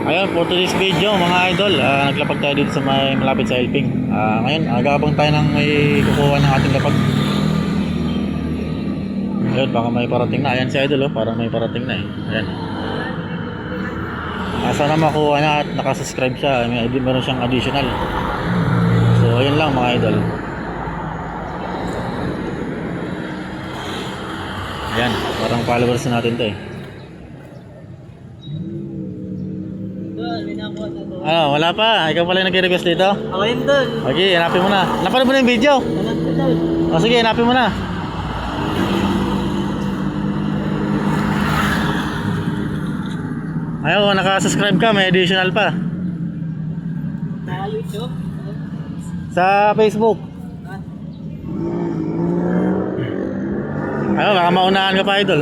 Ayun, for today's video mga idol, naglapag tayo dito sa may malapit sa Elping. Ngayon, agabang tayo ng may kukuha ng ating lapag. Ayun, baka may parating na. Ayan si idol, parang may parating na Ayan. Sana makuha na at nakasubscribe siya. Meron siyang additional. So, ayun lang mga idol. Ayan, parang followers na natin to wala pa. Ikaw pala yung nag-request dito? Ako yun doon. Okay, hanapin mo na. Napanood mo na yung video? Sige, hanapin mo na. Ayaw, nakasubscribe ka. May additional pa. Sa YouTube? Sa Facebook. Ayaw, baka maunahan ka pa idol.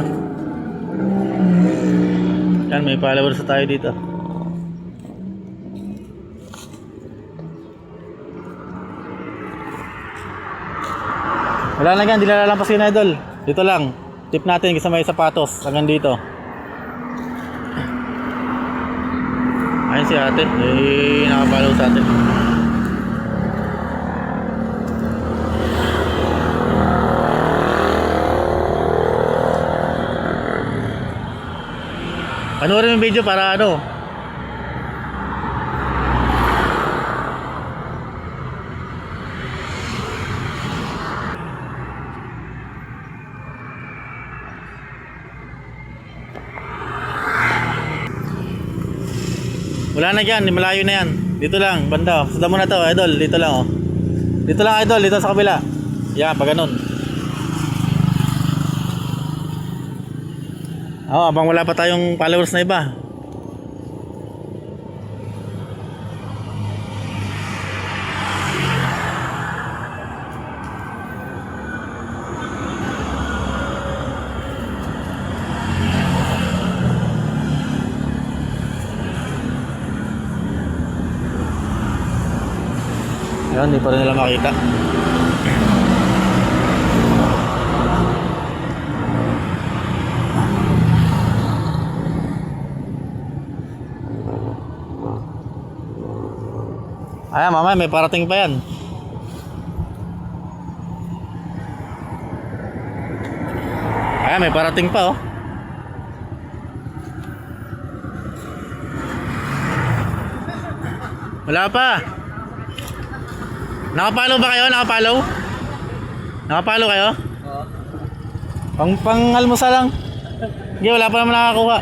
Yan, may followers tayo dito. Wala na yan, di lalalampas yun idol. Dito lang, tip natin kasi may sapatos hanggang dito. Ayun si ate, nakapalaw sa atin. Panoorin yung video para ano. Wala na dyan, malayo na yan. Dito lang, banda. Sada mo na to, idol. Dito lang, Dito lang, idol. Dito sa kabila. Yan, pag ganun. Abang wala pa tayong followers na iba. Yan, hindi pa rin nila makita. Ayan, mamaya may parating pa yan. Ayan, may parating pa Wala pa. Nakapalo ba kayo? Nakapalo? Nakapalo kayo? Oo. Pang-almusal lang. Hindi, wala pa naman nakakakuha.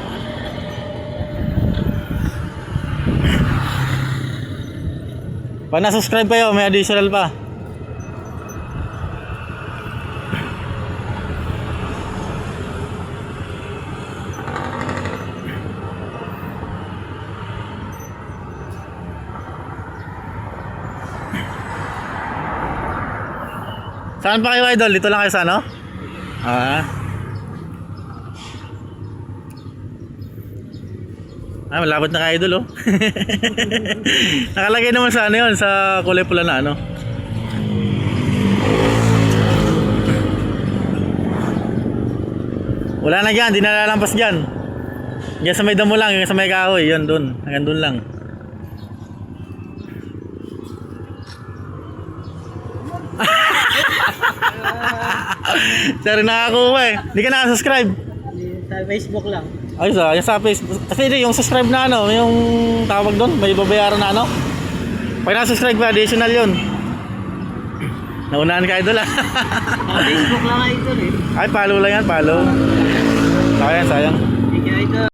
Pag na-subscribe kayo, may additional pa. Saan pa kayo idol? Dito lang kayo sa ano? Malapit na kayo idol Nakalagay naman sa ano yun, sa kulay pula na ano. Wala na dyan, di nalalampas dyan. Diyan sa may damo lang, yung sa may kahoy, yun dun, hanggang dun lang. Sorry, nakakuha Hindi ka nakasubscribe. Sa Facebook lang. Ayos yung sa Facebook. Kasi yung subscribe na ano, yung tawag doon, may babayaran na ano. Pag nakasubscribe ka, additional yun. Naunahan ka idol Sa Facebook lang idol Ay, follow lang yan, follow. Sayang. Sige idol.